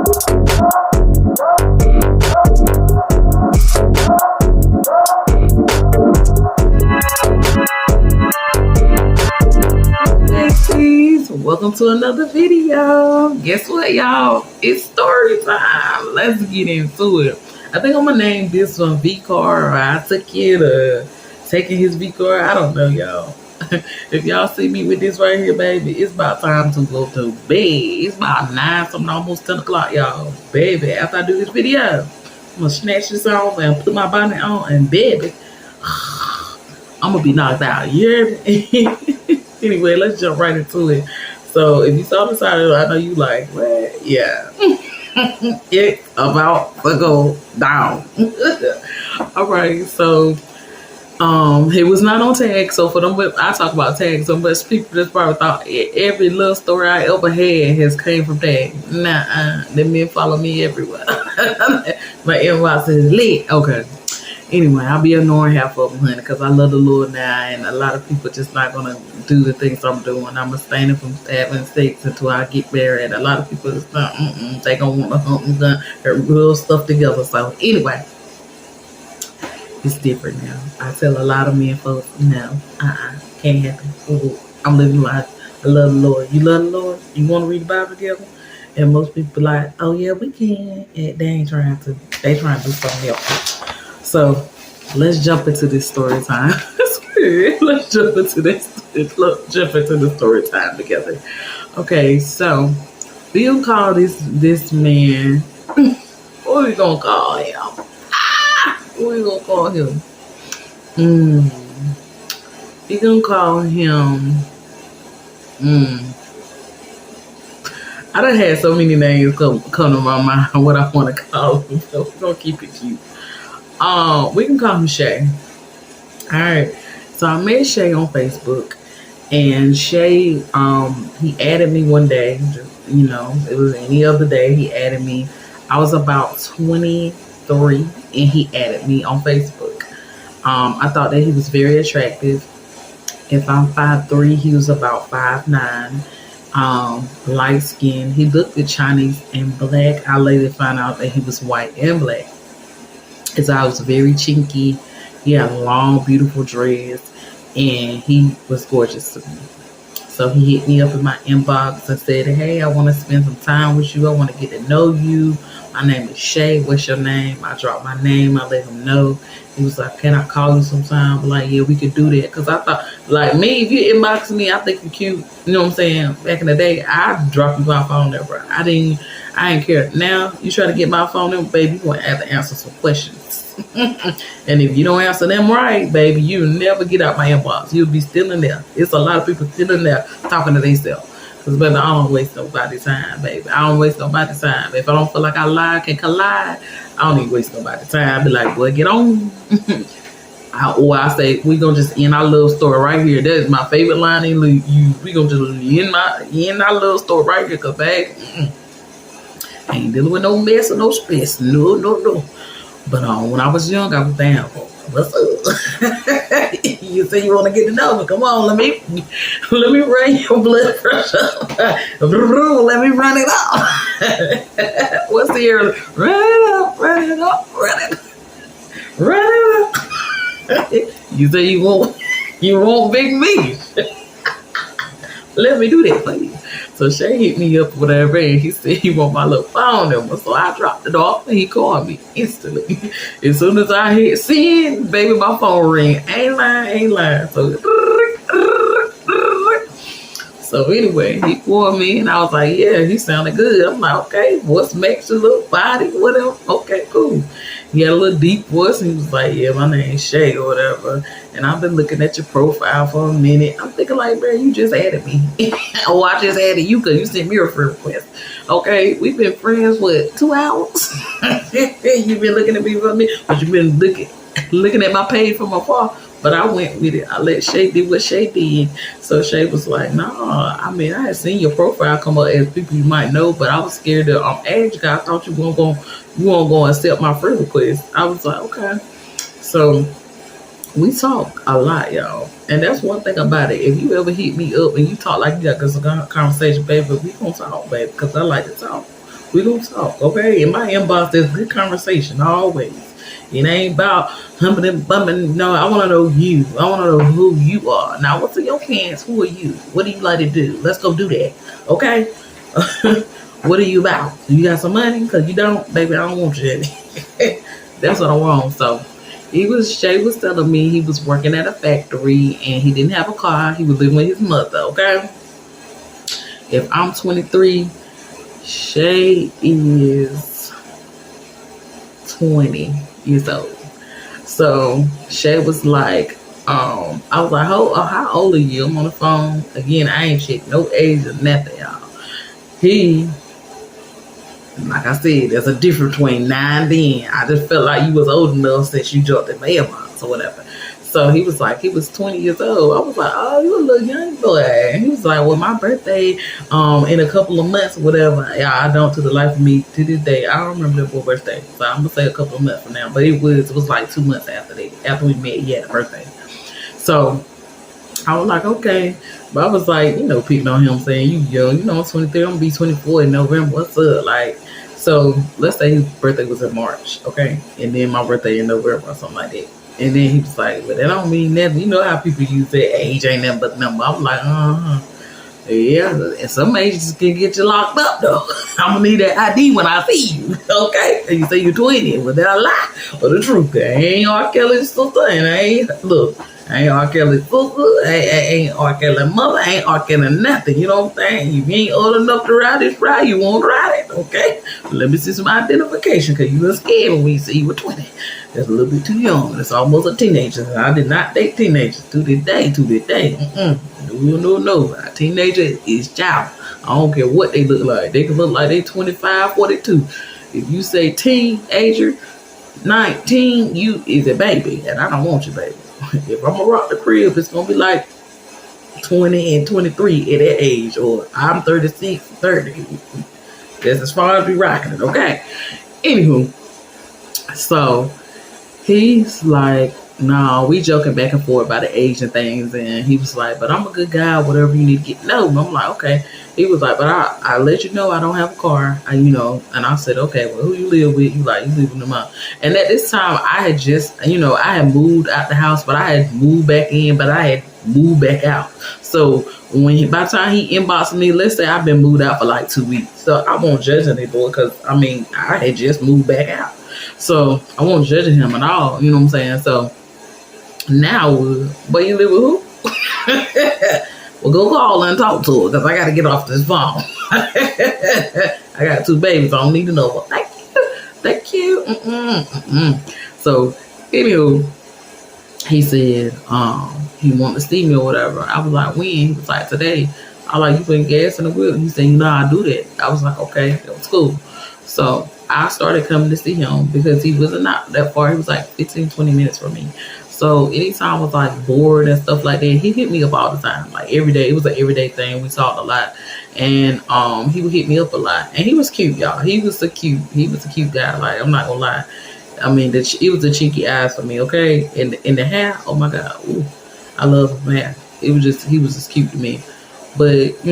Besties, welcome to another video. Guess what, y'all? It's story time. Let's get into it. I think I'm gonna name this one V Car, or I took it, or taking his V Car. I don't know, y'all. If y'all see me with this right here, baby, it's about time to go to bed. It's about 9, something almost 10 o'clock, y'all. Baby, after I do this video, I'm gonna snatch this off and put my bonnet on, and baby, I'm gonna be knocked out. You hear me? Anyway, let's jump right into it. So if you saw the title, I know you like, what? Yeah. It's about to go down. All right, so it was not on tag. So for them, I talk about tag. So much people just probably thought every little story I ever had has came from tag. Nah, them men follow me everywhere. My inbox is lit. Okay. Anyway, I'll be ignoring half of them, honey, because I love the Lord now, and a lot of people just not going to do the things I'm doing. I'm abstaining from having sex until I get married. A lot of people just not, they going to want to hump and her real stuff together. So, anyway, it's different now. I tell a lot of men folks, no, can't happen. Ooh, I'm living life. I love the Lord. You love the Lord? You want to read the Bible together? And most people like, oh, yeah, we can. And they ain't trying to. They trying to do something else. So let's jump into this story time. Let's jump into the story time together. Okay, so we'll call this man. What we gonna call him? What we gonna call him? We gonna call him. I done had so many names come to my mind what I want to call him. So we're gonna keep it cute. We can call him Shay. All right. So I met Shay on Facebook, and Shay, he added me one day. It was any other day. He added me. I was about 23, and he added me on Facebook. I thought that he was very attractive. If I'm 5'3", he was about 5'9". Light skin. He looked at Chinese and black. I later found out that he was white and black. His eye was very chinky. He had a long, beautiful dress, and he was gorgeous to me. So he hit me up in my inbox and said, hey, I want to spend some time with you. I want to get to know you. My name is Shay. What's your name? I dropped my name. I let him know. He was like, can I call you sometime? I'm like, yeah, we could do that. Because I thought, like me, if you inbox me, I think you're cute. You know what I'm saying? Back in the day, I'd drop you my phone number. I didn't care. Now, you try to get my phone number, baby, you're going to have to answer some questions. And if you don't answer them right, baby, you'll never get out my inbox. You'll be still in there. It's a lot of people still in there talking to themselves. Because, baby, I don't waste nobody's time, baby. I don't waste nobody's time. If I don't feel like I can collide, I don't even waste nobody's time. I be like, boy, get on. Or I say, we going to just end our little story right here. That is my favorite line in you. We going to just end our little story right here. Because, baby, I ain't dealing with no mess or no stress. No. But when I was young, I was down. What's up? You say you want to get to know me? Come on, let me run your blood pressure. Let me run it up. What's the early? Run it up. You say you want big me. Let me do that for you. So Shay hit me up, whatever, and he said he want my little phone number. So I dropped it off, and he called me instantly. As soon as I hit send, baby, my phone ring. Ain't lying. So anyway, he called me, and I was like, yeah, he sounded good. I'm like, okay, what's Max, your little body, whatever. Okay, cool. He had a little deep voice, and he was like, yeah, my name's Shay or whatever. And I've been looking at your profile for a minute. I'm thinking like, man, you just added me. Oh, I just added you because you sent me a friend request. Okay, we've been friends, 2 hours? You've been looking at me for me, but you've been looking at my page from afar. But I went with it. I let Shay do what Shay did. So Shay was like, nah, I mean, I had seen your profile come up as people you might know, but I was scared to ask you guys. I thought you weren't going to accept my friend request. I was like, okay. So we talk a lot, y'all. And that's one thing about it. If you ever hit me up and you talk like you got this conversation, baby, we gonna talk, baby, because I like to talk. We gonna talk, okay? In my inbox, there's good conversation always. It ain't about humping and bumping. No, I want to know you. I want to know who you are. Now, what's in your pants? Who are you? What do you like to do? Let's go do that, okay? What are you about? You got some money? Because you don't, baby, I don't want you. That's what I want. So Shay was telling me he was working at a factory and he didn't have a car. He was living with his mother, okay? If I'm 23, Shay is 20 years old. So Shay was like, I was like, how old are you? I'm on the phone. Again, I ain't checked no age or nothing, y'all. He, like I said, there's a difference between 9 and 10. I just felt like you was old enough since you dropped the mailbox or whatever. So he was like, he was 20 years old. I was like, oh, you a little young boy. And he was like, well, my birthday in a couple of months or whatever. Yeah, I don't, to the life of me, to this day, I don't remember that boy's birthday. So I'm going to say a couple of months from now. But it was like 2 months after that. After we met, he had a birthday. So I was like, okay. But I was like, picking on him, saying, you young, I'm 23, I'm going to be 24 in November. What's up? Like, so let's say his birthday was in March, okay? And then my birthday in November or something like that. And then he was like, well, that don't mean nothing. You know how people use that age ain't nothing but a number. I was like, yeah, and some ages can get you locked up, though. I'm going to need that ID when I see you, okay? And you say you're 20. Was that a lie or the truth? I ain't R. Kelly's sister, and I ain't R. Kelly's sister, ain't R. Kelly's mother, ain't R. Kelly nothing, you know what I'm saying? If you ain't old enough to ride this ride, you won't ride it, okay? Let me see some identification, because you were scared when we see you were 20. That's a little bit too young. That's almost a teenager. I did not date teenagers to this day. No. A teenager is child. I don't care what they look like. They can look like they 25, 42. If you say teenager, 19, you is a baby. And I don't want you, baby. If I'm going to rock the crib, it's going to be like 20 and 23 at that age. Or I'm 36, 30. That's as far as we rocking it, okay? Anywho, so he's like, no, we joking back and forth about the age and things. And he was like, but I'm a good guy, whatever you need to get to know. And I'm like, okay. He was like, but I let you know I don't have a car. And I said, okay, well, who you live with? You live with them out. And at this time, I had just, I had moved out the house, but I had moved back in, but I had moved back out. So by the time he inboxed me, let's say I've been moved out for like 2 weeks. So I won't judge anymore because, I had just moved back out. So I won't judge him at all. You know what I'm saying? So now, but you live with who? Well, go call and talk to her because I got to get off this phone. I got 2 babies. I don't need to know. Well, thank you. So, anywho, he said he wanted to see me or whatever. I was like, when? He was like, today. I was like, you putting gas in the wheel? He said, I do that. I was like, okay, that was cool. So I started coming to see him because he was not that far. He was like 15, 20 minutes from me. So anytime I was like bored and stuff like that, he hit me up all the time, like every day. It was an everyday thing. We talked a lot, and he would hit me up a lot. And he was cute, y'all. He was a cute guy. Like, I'm not gonna lie. It was the cheeky eyes for me. Okay, in the hair. Oh my God, ooh, I love his hair. He was just cute to me. But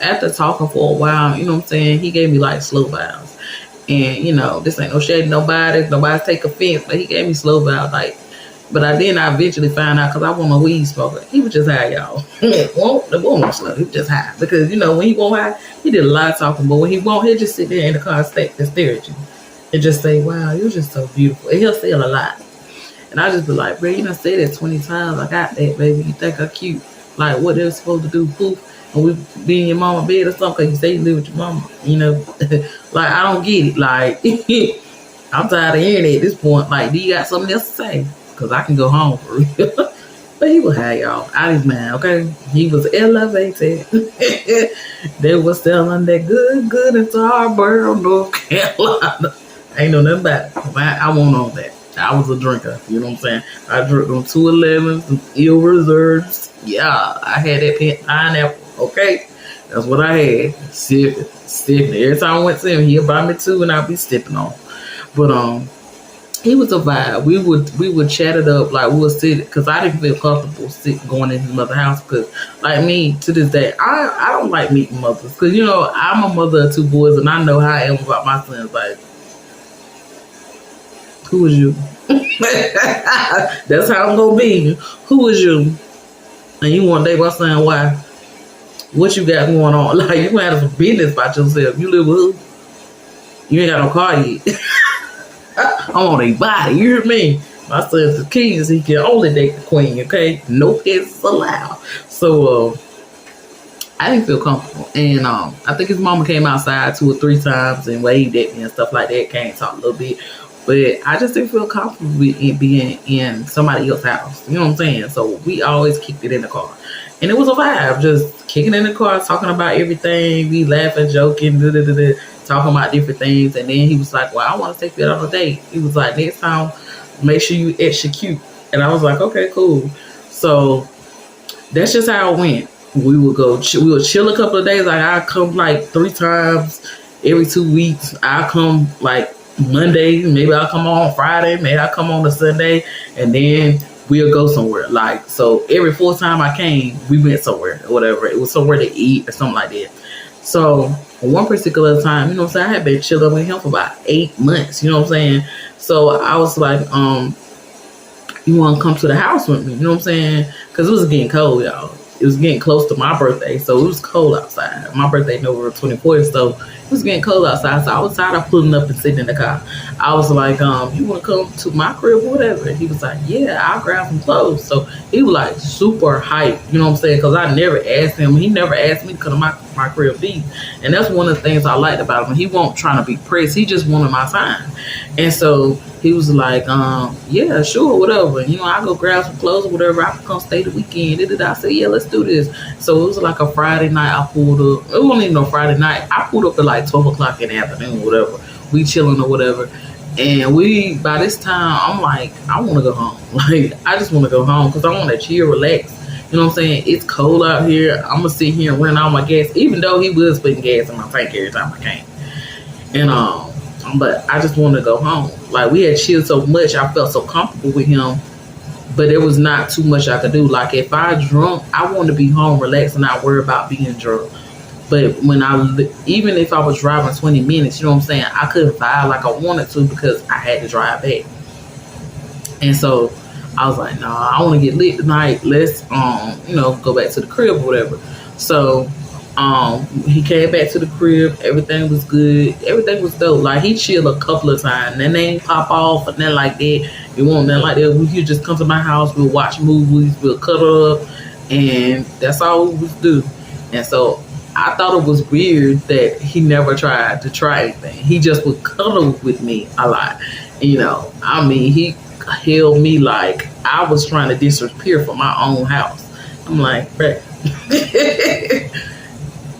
after talking for a while, you know what I'm saying, he gave me like slow vibes. And this ain't no shade, nobody take offense, but he gave me slow vibes, like. But I eventually found out because I wasn't a weed smoker. He was just high, y'all. The woman slow. He was just high. Because, when he won't high, he did a lot of talking. But when he won't, he'll just sit there in the car and stare at you. And just say, wow, you're just so beautiful. And he'll say a lot. And I just be like, bro, you done said it 20 times. I got that, baby. You think I'm cute. Like, what they're supposed to do, poof. And we be in your mama's bed or something because you say you live with your mama. Like, I don't get it. Like, I'm tired of hearing it at this point. Like, do you got something else to say? Because I can go home for real. But he was high, y'all. Out his mind, okay? He was elevated. They was selling that good in Tarboro, North Carolina. Ain't know nothing about it. I won't know that. I was a drinker. You know what I'm saying? I drank them 211s, some ill reserves. Yeah, I had that pineapple, okay? That's what I had. Sipping. Every time I went to him, he'll buy me 2 and I'll be sipping on. But, He was a vibe. We would chat it up, like we would sit, because I didn't feel comfortable going in his mother's house, because like me to this day, I don't like meeting mothers, because I'm a mother of two boys and I know how I am about my sons. Like, who is you? That's how I'm gonna be. Who is you? And you want to date my son? Why? What you got going on? Like, you gonna have some business about yourself. You live with who? You ain't got no car yet. I'm on a body. You hear me? My son's the keys. He can only date the queen. Okay, no pets allowed. So I didn't feel comfortable, and I think his mama came outside 2 or 3 times and waved at me and stuff like that. Came talk a little bit, but I just didn't feel comfortable with it being in somebody else's house. You know what I'm saying? So we always kicked it in the car, and it was a vibe. Just kicking in the car, talking about everything. We laughing, joking, talking about different things. And then he was like, "Well, I want to take you out on a date." He was like, "Next time, make sure you extra cute." And I was like, "Okay, cool." So that's just how it went. We would go. We would chill a couple of days. Like, I come like 3 times every 2 weeks. I come like Monday. Maybe I'll come on Friday. Maybe I'll come on a Sunday, and then we'll go somewhere. Like, so every 4th time I came, we went somewhere or whatever. It was somewhere to eat or something like that. So one particular time, what I'm saying, I had been chilling with him for about 8 months. You know what I'm saying? So I was like, you want to come to the house with me? You know what I'm saying? Because it was getting cold, y'all. It was getting close to my birthday, so it was cold outside. My birthday November 24th, so it was getting cold outside. So I was tired of pulling up and sitting in the car. I was like, you want to come to my crib or whatever? And he was like, yeah, I'll grab some clothes. So he was like super hyped, you know what I'm saying? Because I never asked him. He never asked me to come to my crib be. And that's one of the things I liked about him. He wasn't trying to be pressed. He just wanted my time. And so he was like, yeah, sure, whatever. I go grab some clothes or whatever. I can come stay the weekend. I said, yeah, let's do this. So it was like a Friday night. I pulled up. It wasn't even no Friday night. I pulled up at like 12 o'clock in the afternoon, whatever. We chilling or whatever. And by this time, I'm like, I want to go home. Like, I just want to go home because I want to chill, relax. You know what I'm saying? It's cold out here. I'm going to sit here and run out my gas, even though he was putting gas in my tank every time I came. And, but I just wanted to go home. Like, we had chilled so much, I felt so comfortable with him, but there was not too much I could do. Like, if I drunk, I wanted to be home, relaxed, and not worry about being drunk. But even if I was driving 20 minutes, you know what I'm saying, I couldn't vibe like I wanted to because I had to drive back. And so I was like, nah, I want to get lit tonight. Let's, go back to the crib or whatever. So he came back to the crib. Everything was good. Everything was dope. Like, he chilled a couple of times. Then they ain't pop off or nothing like that. You want nothing like that. He'd just come to my house. We'll watch movies. We'll cuddle up. And that's all we would do. And so I thought it was weird that he never tried to try anything. He just would cuddle with me a lot. He held me like I was trying to disappear from my own house. I'm like, bruh.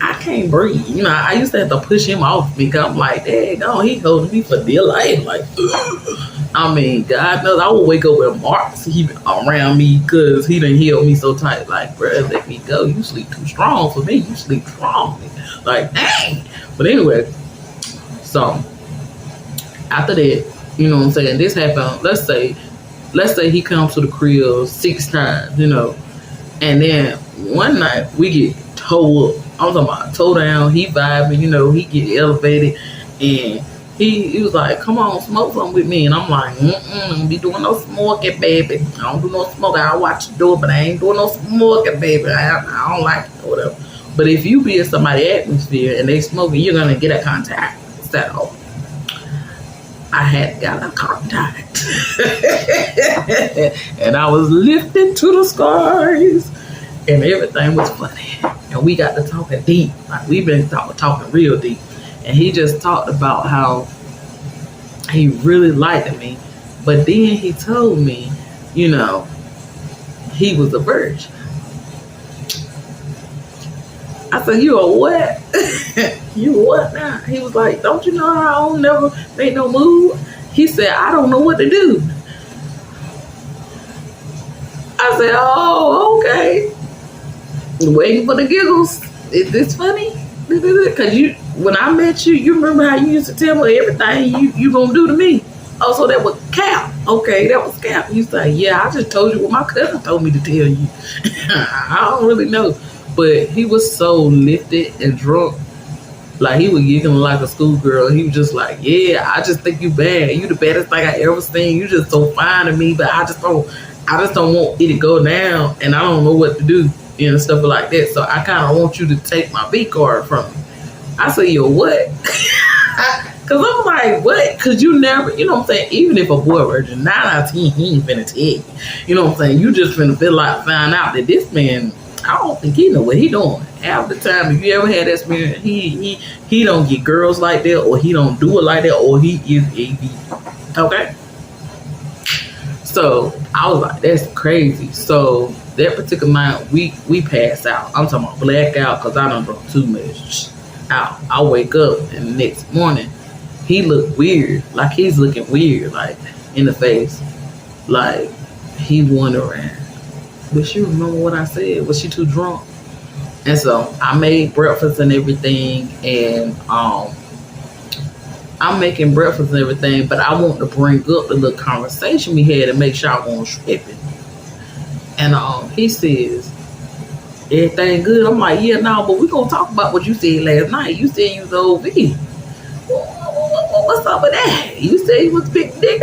I can't breathe. I used to have to push him off because I'm like, daggone, he holding me for dear life. Like, God knows I would wake up with marks around me because he done held me so tight. Like, bro, let me go. You sleep too strong for me. You sleep strong. Like, dang. But anyway, so after that, you know what I'm saying, this happened. Let's say he comes to the crib 6 times, and then one night we get towed up. I'm talking about toe down. He vibing, he get elevated, and he was like, "Come on, smoke something with me." And I'm like, don't be doing no smoking, baby. I don't do no smoking. I watch the door, but I ain't doing no smoking, baby. I don't like it or whatever. But if you be in somebody's atmosphere and they smoking, you're gonna get a contact. So I had got a contact, and I was lifted to the skies. And everything was funny. And we got to talking deep. Like, we've been talking real deep. And he just talked about how he really liked me. But then he told me, he was a virgin. I said, you a what? You what now? He was like, don't you know how I don't never make no move? He said, I don't know what to do. I said, oh, okay. Waiting for the giggles. Is this funny? Because when I met you, you remember how you used to tell me everything you gonna do to me. Oh, so that was Cap. Okay, that was Cap. You say, yeah, I just told you what my cousin told me to tell you. I don't really know. But he was so lifted and drunk. Like, he was giggling like a schoolgirl. He was just like, yeah, I just think you bad. You the baddest thing I ever seen. You just so fine to me, but I just don't want it to go down, and I don't know what to do, stuff like that. So I kind of want you to take my B card from me. I say, yo, what? Because I'm like, what? Because you never, you know what I'm saying? Even if a boy virgin, 9 out of 10, he ain't finna tell you. You know what I'm saying? You just finna feel like find out that this man, I don't think he know what he doing. Half the time, if you ever had that experience, he don't get girls like that, or he don't do it like that, or he is AV. Okay? So I was like, that's crazy. So that particular night, we passed out. I'm talking about blackout because I done drunk too much out. I wake up and the next morning, he looked weird. Like, he's looking weird, like, in the face. Like, he wondering, but she remember what I said? Was she too drunk? And so I made breakfast and everything, and I'm making breakfast and everything, but I want to bring up the little conversation we had and make sure I won't trip it. And he says, everything good? I'm like, yeah, no, but we're going to talk about what you said last night. You said you was OV. What's up with that? You said you was big dick.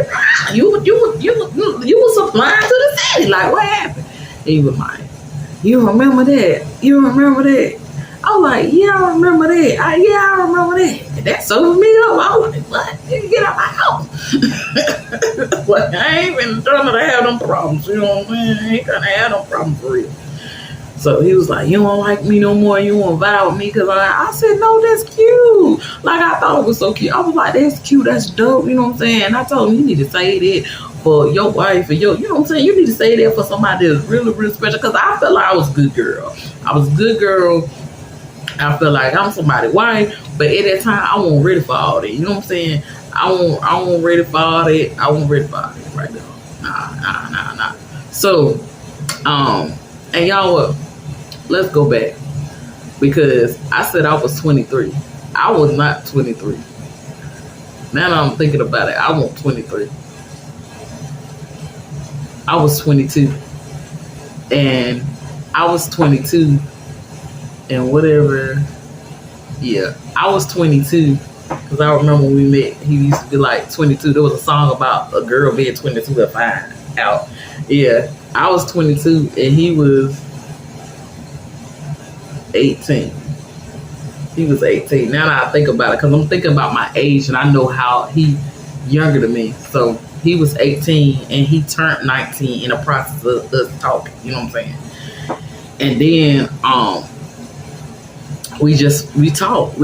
You was supplying to the city. Like, what happened? And he was like, you remember that? You remember that? I was like, yeah, I remember that. I remember that. And that sobered me up. I was like, what? Get out my house. Like, I ain't been trying to have them problems. You know what I'm saying? I ain't trying to have them problems for real. So he was like, you don't like me no more. You want to vibe with me? Because I said, no, that's cute. Like, I thought it was so cute. I was like, that's cute. That's dope. You know what I'm saying? And I told him, you need to say that for your wife and you know what I'm saying? You need to say that for somebody that's really, really special. Because I felt like I was a good girl. I was a good girl. I feel like I'm somebody's wife, but at that time, I wasn't ready for all that. You know what I'm saying? I wasn't ready for all that. I wasn't ready for all that right now. Nah. So, and y'all, what? Let's go back, because I said I was 23. I was not 23. Now that I'm thinking about it, I want 23. I was 22, and I was 22. And whatever, yeah, I was 22, because I remember when we met, he used to be like 22. There was a song about a girl being 22 and fine out. Yeah, I was 22 and he was 18. He was 18. Now that I think about it, because I'm thinking about my age and I know how he younger than me. So he was 18 and he turned 19 in the process of us talking. You know what I'm saying? And then we talked.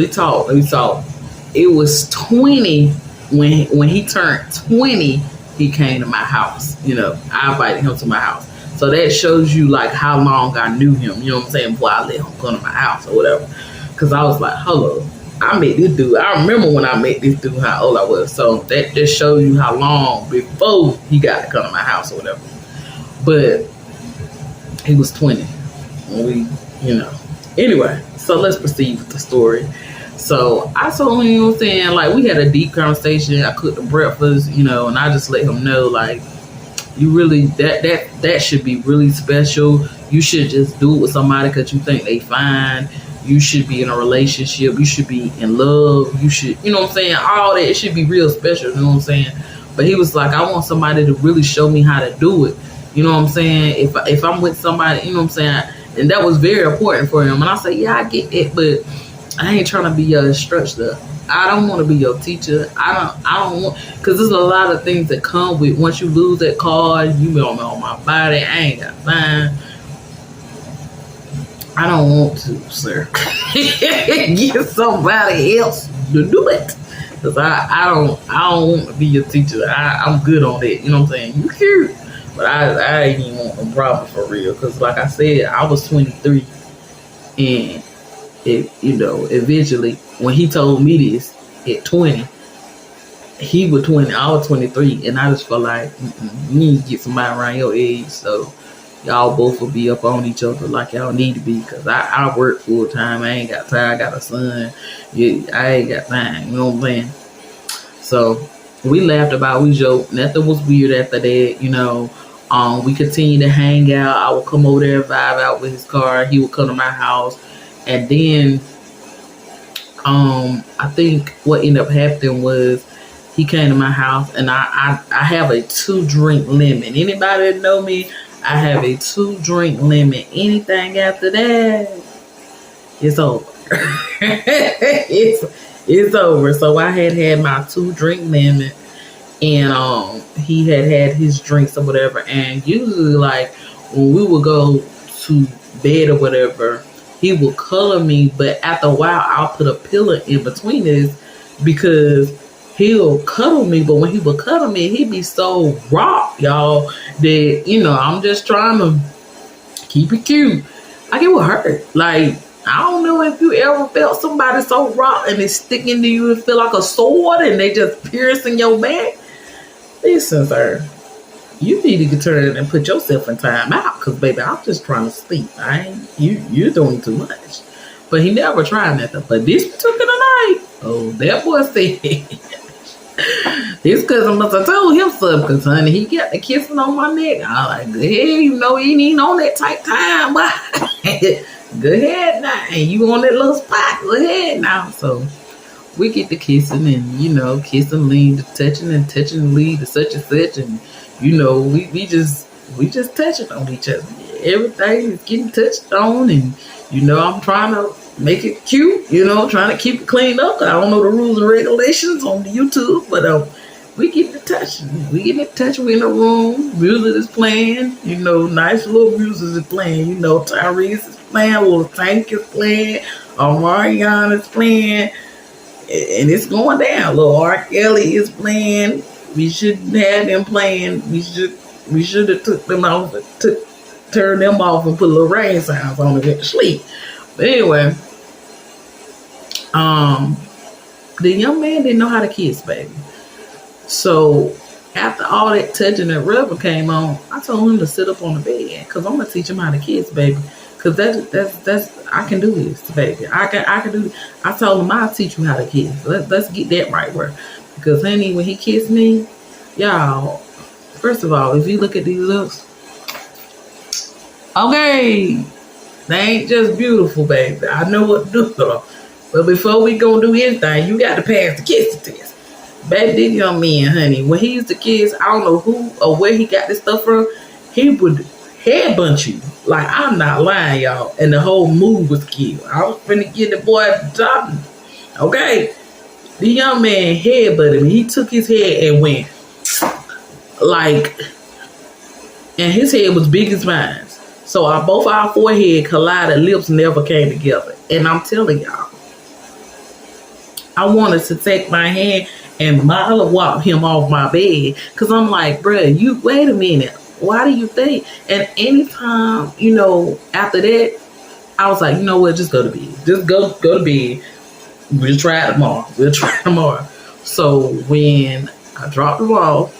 It was 20 when he turned 20. He came to my house. I invited him to my house. So that shows you like how long I knew him. You know what I'm saying? Before I let him come to my house or whatever. Because I was like, hello, I met this dude. I remember when I met this dude, how old I was. So that just shows you how long before he got to come to my house or whatever. But he was 20 when we, Anyway, so let's proceed with the story. So I told him, you know what I'm saying, like, we had a deep conversation. I cooked the breakfast, and I just let him know, like, you really, that should be really special. You should just do it with somebody because you think they fine. You should be in a relationship. You should be in love. You should, you know what I'm saying, all that. It should be real special, you know what I'm saying? But he was like, I want somebody to really show me how to do it. You know what I'm saying? If I'm with somebody, you know what I'm saying? And that was very important for him. And I said, yeah, I get it, but I ain't trying to be your instructor. I don't want to be your teacher. I don't want, because there's a lot of things that come with, once you lose that card, you be on my body. I ain't got time. I don't want to, sir. Get somebody else to do it. Because I don't want to be your teacher. I'm good on that. You know what I'm saying? You cute. But I ain't even want no problem for real. Because like I said, I was 23. And, eventually, when he told me this at 20, he was 20, I was 23. And I just felt like, you need to get somebody around your age. So y'all both will be up on each other like y'all need to be. Because I work full time. I ain't got time. I got a son. I ain't got time. You know what I'm saying? So We laughed about, we joked. Nothing was weird after that, you know. We continued to hang out. I would come over there and vibe out with his car. He would come to my house. And then I think what ended up happening was he came to my house, and I have a 2-drink limit. Anybody that know me, I have a 2-drink limit. Anything after that, it's over. it's over. So I had my 2-drink limit, and he had his drinks or whatever. And usually, like when we would go to bed or whatever, he would color me. But after a while, I'll put a pillow in between us because he'll cuddle me. But when he would cuddle me, he'd be so raw, y'all, that I'm just trying to keep it cute. Like, it would hurt. Like, I don't know if you ever felt somebody so raw and it's sticking to you and feel like a sword and they just piercing your back. Listen, sir, you need to turn and put yourself in time out, because baby, I'm just trying to sleep. You're doing too much. But he never tried nothing. But this particular night, oh, that boy said his cousin must have told him something, because honey, he got the kissing on my neck. I was like, hey, he ain't on that tight time, but go ahead now. And you on that little spot, go ahead now. So we get to kissing and, kissing, lean to touching, and touching, lead to such and such. And, we just touching on each other. Everything is getting touched on. And, I'm trying to make it cute, trying to keep it cleaned up. I don't know the rules and regulations on the YouTube, but we get to touching. We get to touch. We're in the room. Music is playing. Nice little music is playing. Tyrese is playing. Little Tank is playing. Marion is playing. And it's going down. Little R. Kelly is playing. We shouldn't have them playing. We should have took them off, turned them off and put little rain sounds on to get to sleep. But anyway, the young man didn't know how to kiss, baby. So after all that touching and rubbing came on, I told him to sit up on the bed, because I'm gonna teach him how to kiss, baby. Because that's I can do this, baby. I can do this. I told him I'll teach you how to kiss. Let's get that right where. Because honey, when he kissed me, y'all, first of all, if you look at these looks, okay, they ain't just beautiful, baby. I know what to do though. But before we gonna do anything, you got to pass the kissing test. Baby, this young man, honey, when he used to kiss, I don't know who or where he got this stuff from, he would headbutt you. Like, I'm not lying, y'all. And the whole mood was killed. I was finna get the boy dropping. Okay? The young man headbutted me. He took his head and went like, and his head was big as mine. So both our forehead collided, lips never came together. And I'm telling y'all, I wanted to take my hand and mile walk him off my bed. Because I'm like, bruh, you wait a minute. Why do you think? And anytime, after that, I was like, you know what, just go to bed. Just go to bed. We'll try it tomorrow. So when I dropped him off,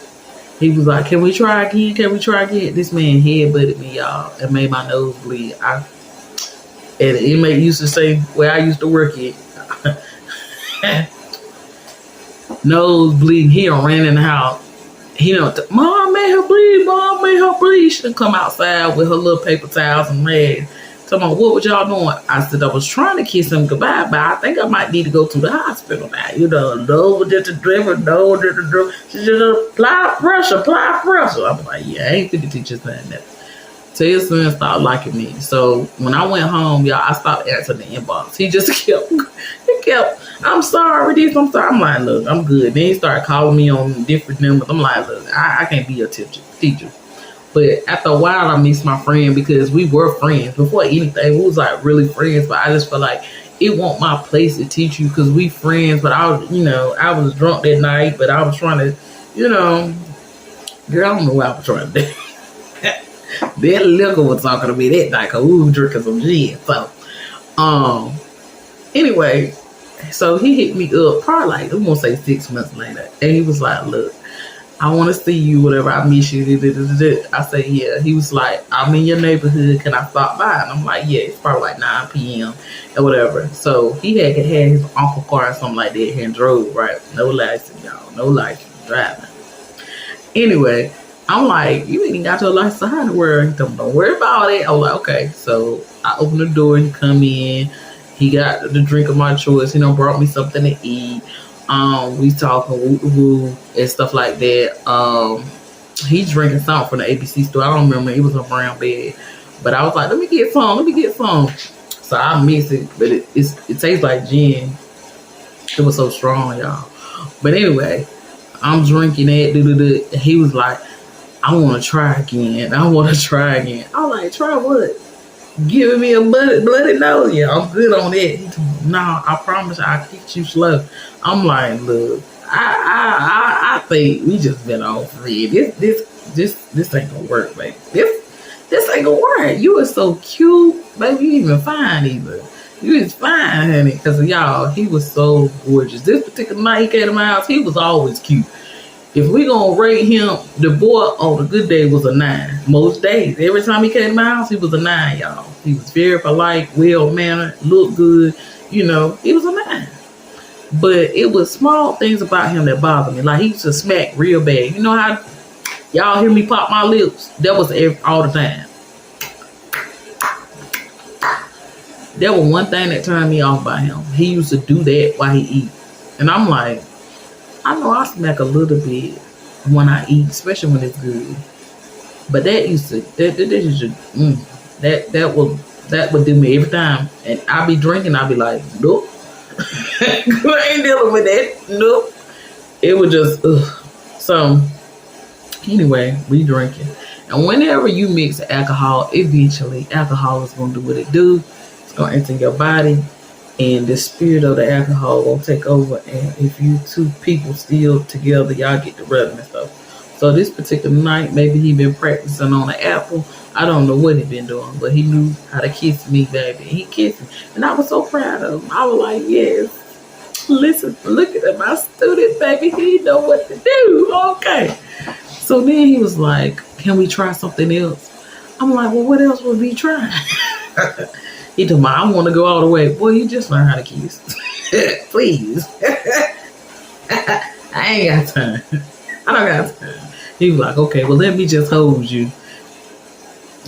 he was like, can we try again? This man headbutted me, y'all, and made my nose bleed. And the inmate used to say where I used to work at, nose bleeding. He ran in the house. Mom made her bleed. She done come outside with her little paper towels and rags. Talking about, what was y'all doing? I said, I was trying to kiss him goodbye, but I think I might need to go to the hospital now. No, just a dribble, no, just a dribble. She just apply pressure. I'm like, yeah, I ain't finna teach this man that. So his son started liking me. So when I went home, y'all, I stopped answering the inbox. He just kept, I'm sorry, I'm sorry. I'm like, look, I'm good. Then he started calling me on different numbers. I'm like, look, I can't be a teacher. But after a while, I missed my friend, because we were friends. Before anything, we was like really friends. But I just felt like it wasn't my place to teach you, because we friends. But I was drunk that night, but I was trying to, girl, I don't know what I was trying to do. That liquor was talking to me that night, because we were drinking some gin. So, anyway, so he hit me up probably like, I'm going to say 6 months later. And he was like, look, I want to see you, whatever, I miss you. I said, yeah. He was like, I'm in your neighborhood, can I stop by? And I'm like, yeah, it's probably like 9 p.m. or whatever. So he had his uncle car or something like that and drove, right? No license, y'all. No license. driving. Anyway, I'm like, you ain't got your license, so how in the world? He told me, don't worry about it. I was like, okay. So I opened the door and he come in. He got the drink of my choice, brought me something to eat. We talking woo and stuff like that. He's drinking something from the ABC store. I don't remember. It was a brown bag. But I was like, let me get some. So I miss it, but it tastes like gin. It was so strong, y'all. But anyway, I'm drinking it. He was like, I want to try again. I was like, try what? Giving me a bloody nose. Yeah, I'm good on that. He told me, no, I promise I'll teach you slow. I'm like, look, I think we just been on free. This ain't gonna work, baby. This ain't gonna work. You are so cute, baby. You even fine either. You was fine, honey. Because y'all, he was so gorgeous. This particular night he came to my house, he was always cute. If we gonna rate him, the boy on a good day was a 9. Most days. Every time he came to my house, he was a 9, y'all. He was very polite, well-mannered, looked good. He was a 9. But it was small things about him that bothered me. Like, he used to smack real bad. You know how y'all hear me pop my lips? That was all the time. That was one thing that turned me off by him. He used to do that while he eat. And I'm like, I know I smack a little bit when I eat, especially when it's good. But that would do me every time. And I be drinking, I be like, nope. I ain't dealing with that. Nope. It was just, ugh. So, anyway, we drinking. And whenever you mix alcohol, eventually alcohol is going to do what it do. It's going to enter your body. And the spirit of the alcohol will take over. And if you two people still together, y'all get the rubbing and stuff. So this particular night, maybe he been practicing on an apple. I don't know what he been doing, but he knew how to kiss me, baby. And he kissed me. And I was so proud of him. I was like, yes. Listen, look at my student, baby. He know what to do. Okay. So then he was like, can we try something else? I'm like, well, what else would we try? He told me, I want to go all the way. Boy, you just learn how to kiss. Please. I ain't got time. I don't got time. He was like, okay, well, let me just hold you.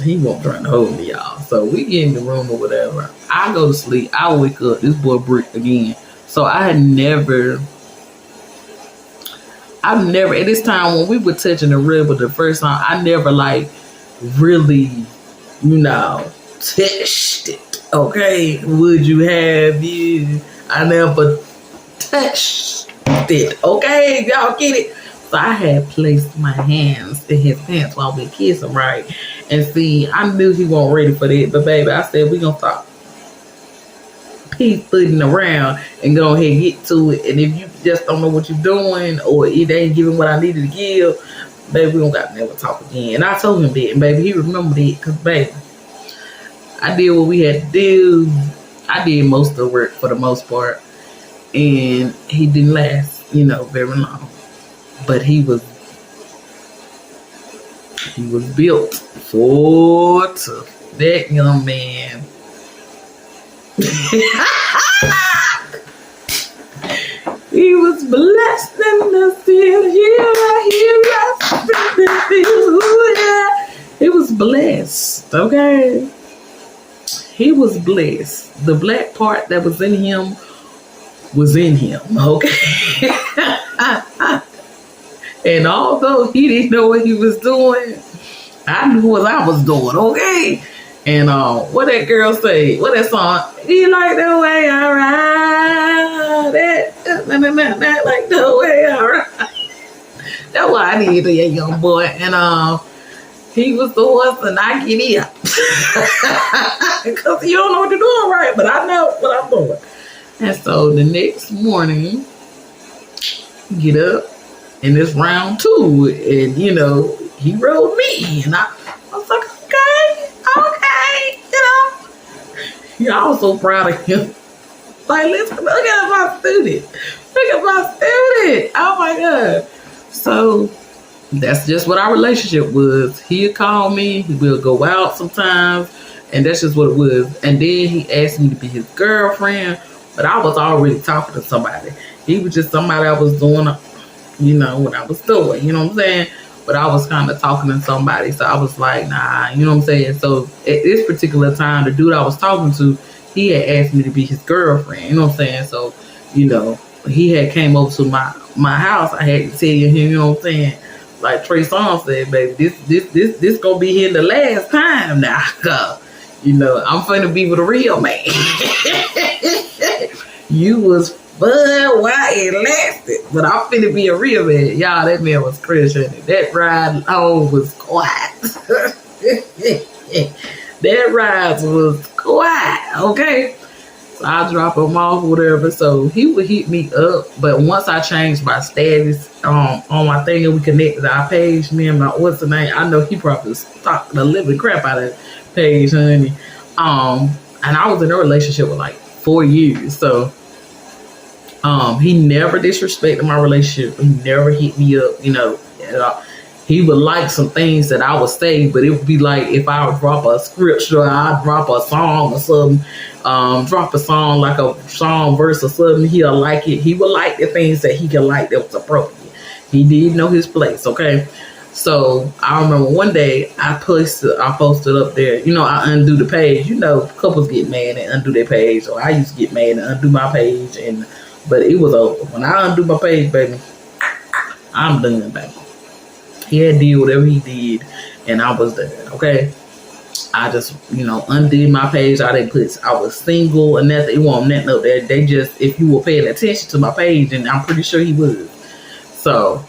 He won't try to hold me, y'all. So we get in the room or whatever. I go to sleep. I wake up. This boy brick again. So I've never, at this time when we were touching the river the first time, I never like really, touched it. Okay, would you have you? I never touched it. Okay, y'all get it? So I had placed my hands in his pants while we kissing, right? And see, I knew he wasn't ready for that. But baby, I said, we gonna stop pea-footing around and go ahead and get to it. And if you just don't know what you're doing or it ain't giving what I needed to give, baby, we don't got to never talk again. And I told him that, and baby, he remembered it. Because, baby, I did what we had to do. I did most of the work for the most part. And he didn't last, very long. But he was built for that young man. He was blessed in the field. He was blessed, okay? He was blessed. The black part that was in him was in him, okay? And although he didn't know what he was doing, I knew what I was doing, okay? And what that girl say? What that song? You like the way I ride? That like the way I ride. That's what I needed, a young boy. And he was the one to knock it up. Because you don't know what you're doing right, but I know what I'm doing. And so the next morning, get up, and it's round 2, and he rode me, and I was like, okay, I was so proud of him. Like, listen, look at my student. Oh my God. So that's just what our relationship was. He'd call me, we'll go out sometimes, and that's just what it was. And then he asked me to be his girlfriend, but I was already talking to somebody. He was just somebody I was doing when I was doing, what I'm saying? But I was kind of talking to somebody, so I was like, nah, you know what I'm saying? So at this particular time, the dude I was talking to, he had asked me to be his girlfriend, you know what I'm saying? So, he had came over to my house. I had to tell him, you know what I'm saying? Like Trey Songz said, baby, this gonna be here the last time now. I'm finna be with a real man. You was fun while it lasted, but I'm finna be a real man. Y'all, that man was crazy. That ride home was quiet. That ride was quiet, okay? So I drop him off, whatever. So he would hit me up, but once I changed my status on my thing and we connected our page, me and my what's the name? I know he probably stalked the living crap out of that page, honey. And I was in a relationship with like 4 years, so he never disrespected my relationship. He never hit me up, at all. He would like some things that I would say, but it would be like if I would drop a scripture, I'd drop a song or something, drop a song like a song verse or something, he'll like it. He would like the things that he could like that was appropriate. He did know his place, okay? So I remember one day I posted up there, I undo the page. Couples get mad and undo their page, or I used to get mad and undo my page, but it was over. When I undo my page, baby, I'm done, baby. He had to do whatever he did, and I was done, okay? I just, undid my page. I didn't put I was single and nothing. It wasn't nothing up there. They just, if you were paying attention to my page, and I'm pretty sure he was. So,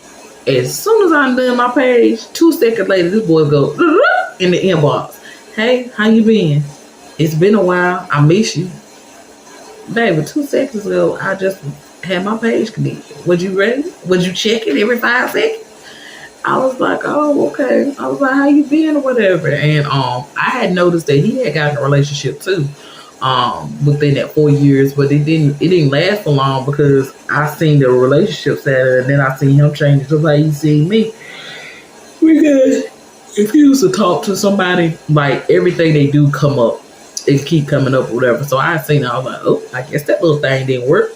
as soon as I undid my page, 2 seconds later, this boy go in the inbox. Hey, how you been? It's been a while. I miss you. Baby, 2 seconds ago, I just had my page connected. Was you ready? Was you checking every 5 seconds? I was like, oh, okay. I was like, how you been or whatever. And I had noticed that he had gotten a relationship too, within that 4 years, but it didn't last for long because I seen the relationship side and then I seen him change just like he seen me. Because if you used to talk to somebody, like everything they do come up, it keep coming up or whatever. So I seen it, I was like, oh, I guess that little thing didn't work.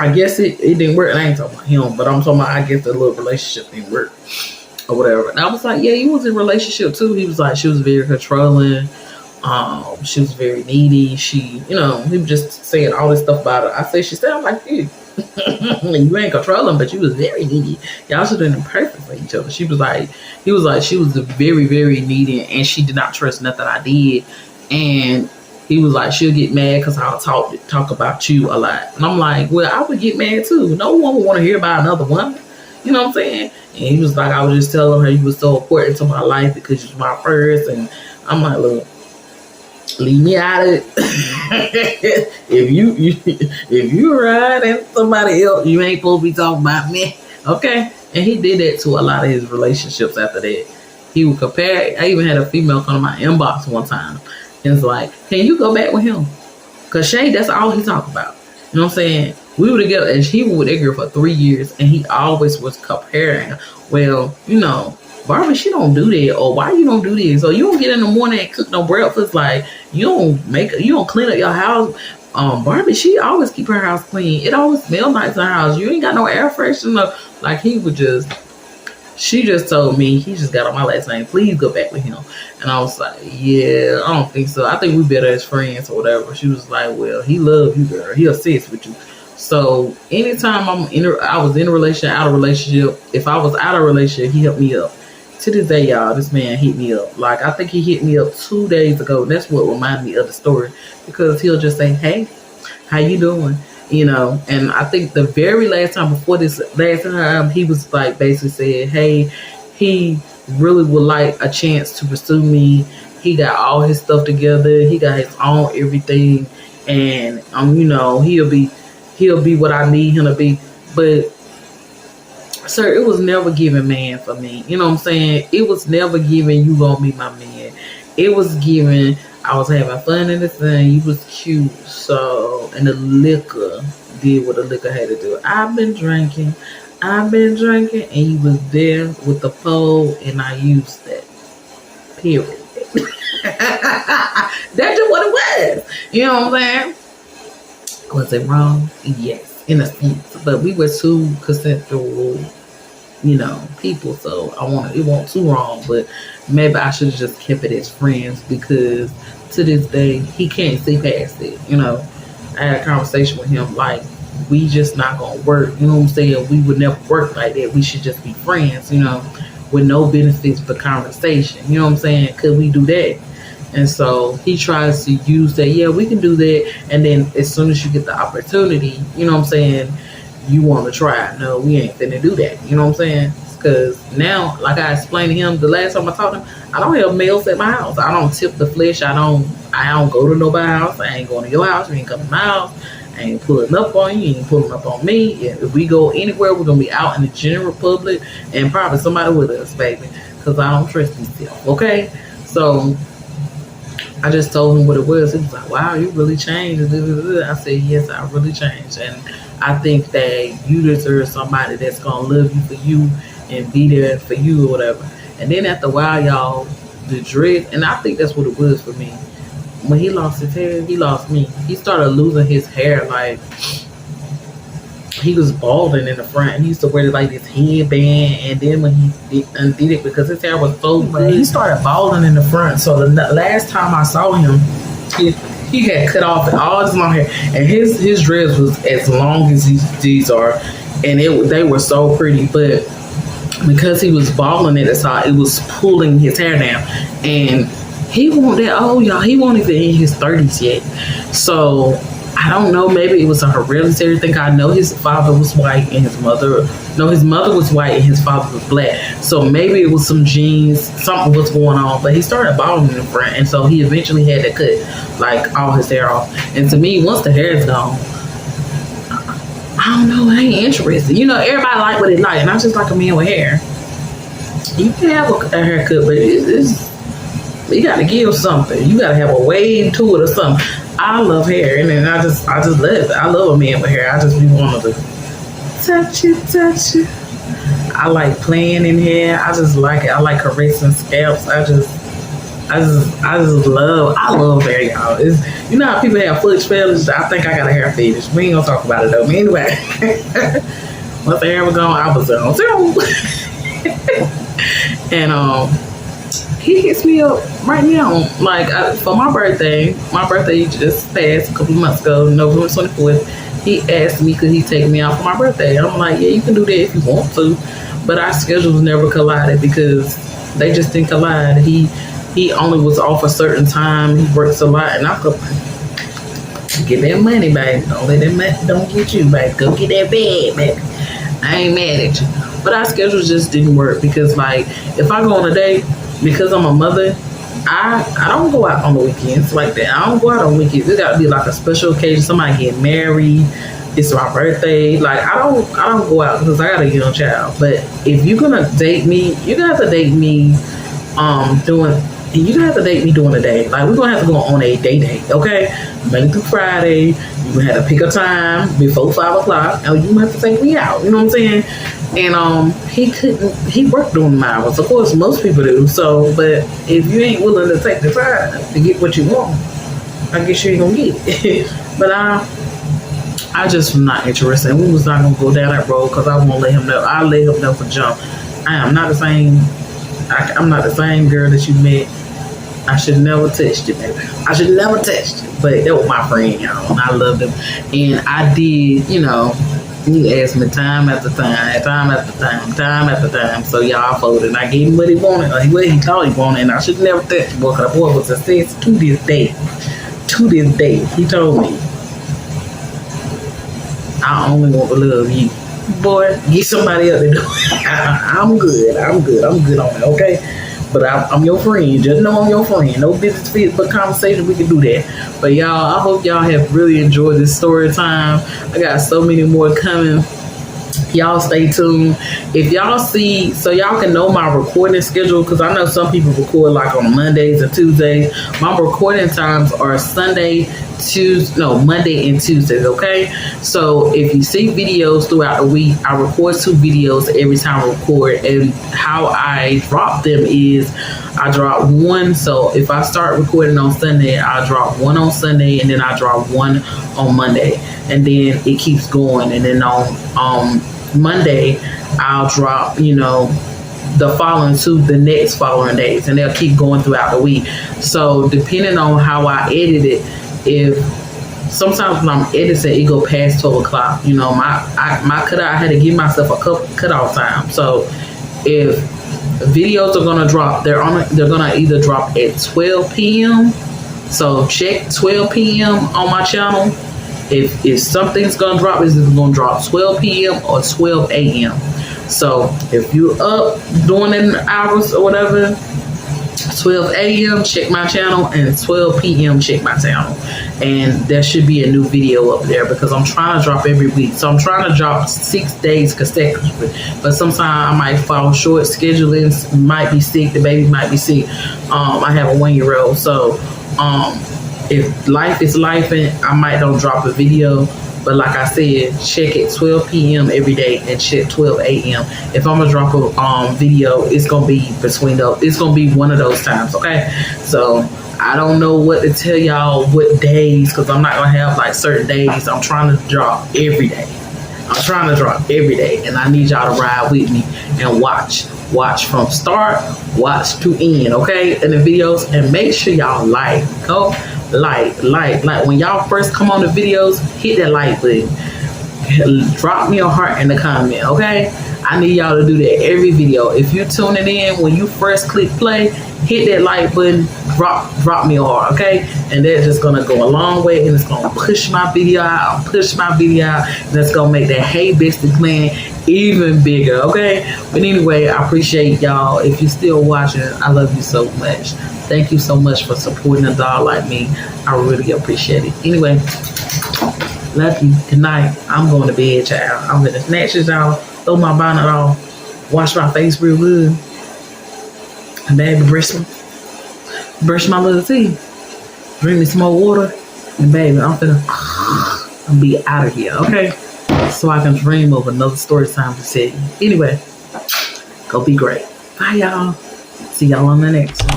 I guess it didn't work. And I ain't talking about him, but I'm talking about I guess the little relationship didn't work or whatever. And I was like, yeah, he was in a relationship too. He was like, she was very controlling. She was very needy. She, he was just saying all this stuff about her. I say she sounds like you. You ain't controlling, but you was very needy. Y'all should have been perfect for each other. He was like, she was very, very needy, and she did not trust nothing I did. And he was like, she'll get mad because I'll talk about you a lot. And I'm like, well, I would get mad too. No one would want to hear about another woman. You know what I'm saying? And he was like, I was just telling her you was so important to my life because you was my first. And I'm like, look, leave me out of it. if you ride and somebody else, you ain't supposed to be talking about me. Okay? And he did that to a lot of his relationships after that. He would compare. I even had a female come to my inbox one time. And it's like, can you go back with him? Because Shay, that's all he talked about. You know what I'm saying? We were together, and he was with that girl for 3 years, and he always was comparing. Well, Barbie, she don't do that, or why you don't do this, or you don't get in the morning and cook no breakfast, like you don't clean up your house. Barbie, she always keep her house clean. It always smells nice in her house. You ain't got no air freshener. Like he would just. She just told me, he just got on my last name, please go back with him. And I was like, yeah, I don't think so. I think we better as friends or whatever. She was like, well, he love you, girl. He obsessed with you. So anytime I was in a relationship, out of relationship, if I was out of relationship, he helped me up. To this day, y'all, this man hit me up. Like, I think he hit me up 2 days ago. And that's what reminded me of the story. Because he'll just say, hey, how you doing? And I think the very last time before this last time, he was like basically said, hey, he really would like a chance to pursue me. He got all his stuff together. He got his own everything. And, he'll be what I need him to be. But, sir, it was never given man for me. You know what I'm saying? It was never given you gonna be my man. It was given I was having fun in the thing. You was cute. So, and the liquor did what the liquor had to do. I've been drinking, and you was there with the pole, and I used that. Period. That's just what it was. You know what I'm saying? Was it wrong? Yes. in a sense, but we were two consensual, people. So it wasn't too wrong, but maybe I should have just kept it as friends because to this day he can't see past it. I had a conversation with him like we just not gonna work. You know what I'm saying? We would never work like that. We should just be friends. With no benefits but conversation. You know what I'm saying? Could we do that? And so he tries to use that. Yeah, we can do that. And then as soon as you get the opportunity, you know what I'm saying, you want to try it. No, we ain't finna do that. You know what I'm saying? Because now, like I explained to him the last time I talked to him, I don't have meals at my house. I don't tip the flesh. I don't go to nobody's house. I ain't going to your house. You ain't coming to my house. I ain't pulling up on you. You ain't pulling up on me. If we go anywhere, we're gonna be out in the general public and probably somebody with us, baby. Because I don't trust myself. Okay, so I just told him what it was. He was like, "Wow, you really changed." I said, "Yes, I really changed," and I think that you deserve somebody that's gonna love you for you and be there for you or whatever. And then after a while, y'all, the dread, and I think that's what it was for me. When he lost his hair, he lost me. He started losing his hair. Like, he was balding in the front. He used to wear like this headband, and then when he undid it because his hair was so good, he started balding in the front. So the last time I saw him, he had cut off all his long hair, and his dreads was as long as these are, and they were so pretty, but because he was balding at the side, it was pulling his hair down, and he wasn't that old, y'all. He wasn't even in his 30s yet. So I don't know. Maybe it was a hereditary thing. I know his father was white and his mother was white and his father was black. So maybe it was some genes, something was going on. But he started balding in the front, and so he eventually had to cut like all his hair off. And to me, once the hair is gone, I don't know. I ain't interested. Everybody like what they like, and I just like a man with hair. You can have a haircut, but it's you gotta give something. You gotta have a wave to it or something. I love hair, and then I just love it. I love a man with hair. I just be wanting to touch it. I like playing in hair. I just like it. I like caressing scalps. I love hair, y'all. It's, how people have foot fetish. I think I got a hair fetish. We ain't gonna talk about it though. But anyway, once the hair was gone, I was on. And he hits me up right now, like for my birthday. My birthday just passed a couple of months ago, November 24th. He asked me could he take me out for my birthday. I'm like, yeah, you can do that if you want to, but our schedules never collided because they just didn't collide. He only was off a certain time. He works a lot, and I could get that money, baby. Don't let that money don't get you, baby. Go get that bag, baby. I ain't mad at you, but our schedules just didn't work because, like, if I go on a date, because I'm a mother, I don't go out on the weekends like that. I don't go out on weekends. It got to be like a special occasion. Somebody get married. It's my birthday. Like I don't go out because I got a young child. But if you're gonna date me, you gotta have to date me doing a day. Like we're gonna have to go on a date, okay? Monday through Friday. You gonna have to pick a time before 5 o'clock. And you have to take me out. You know what I'm saying? And he worked during the hours. Of course, most people do. So, but if you ain't willing to take the time to get what you want, I guess you ain't gonna get it. But I just am not interested. We was not gonna go down that road because I won't let him know. I'll let him know for jump. I am not the same. I'm not the same girl that you met. I should never touched you, baby. I should never touched you. But that was my friend, y'all, and I loved him. And I did, he asked me time after time. So y'all folded. And I gave him what he wanted, or what he thought he wanted, and I should never touch the boy because the boy was a success to this day. To this day, he told me, I only want to love you. Boy, get somebody else to do it. I'm good on it, okay? But I'm your friend. Just know I'm your friend. No business fit, but conversation, we can do that. But y'all, I hope y'all have really enjoyed this story time. I got so many more coming. Y'all stay tuned. If y'all see, so y'all can know my recording schedule, because I know some people record like on Mondays and Tuesdays. My recording times are Sunday Monday and Tuesdays, okay? So if you see videos throughout the week, I record 2 videos every time I record, and how I drop them is I drop one. So if I start recording on Sunday, I drop one on Sunday, and then I drop one on Monday, and then it keeps going. And then on Monday, I'll drop, the following 2 the next following days, and they'll keep going throughout the week. So depending on how I edit it, if sometimes when I'm editing, it go past 12 o'clock. My cutout, I had to give myself a cutoff time. So if videos are gonna drop, they're gonna either drop at 12 p.m. So check 12 p.m. on my channel. If something's gonna drop, it's gonna drop 12 p.m. or 12 a.m. So if you're up doing it in hours or whatever, 12 a.m. check my channel, and 12 p.m. check my channel, and there should be a new video up there, because I'm trying to drop every week. So I'm trying to drop 6 days consecutively, but sometimes I might fall short. Scheduling might be sick, the baby might be sick. I have a 1-year-old, so if life is life, and I might don't drop a video. But like I said, check at 12 p.m. every day, and check 12 a.m. If I'm gonna drop a video, it's gonna be between those. It's gonna be one of those times, okay? So I don't know what to tell y'all what days, because I'm not gonna have like certain days. I'm trying to drop every day. And I need y'all to ride with me and watch from start, watch to end, okay? In the videos, and make sure y'all go. Like when y'all first come on the videos, hit that like button. Drop me a heart in the comment, okay? I need y'all to do that every video. If you're tuning in, when you first click play, hit that like button, drop me a heart, okay? And that's just gonna go a long way, and it's gonna push my video out, and that's gonna make that Hey Bestie Clan even bigger, okay? But anyway, I appreciate y'all. If you're still watching, I love you so much. Thank you so much for supporting a dog like me. I really appreciate it. Anyway, love you. Good night. I'm going to bed, child. I'm going to snatch this out, throw my bonnet off, wash my face real good, and baby, brush my little teeth, drink me some more water, and baby, I'm be out of here, okay? So I can dream of another story time to say. Anyway, go be great. Bye, y'all. See y'all on the next one.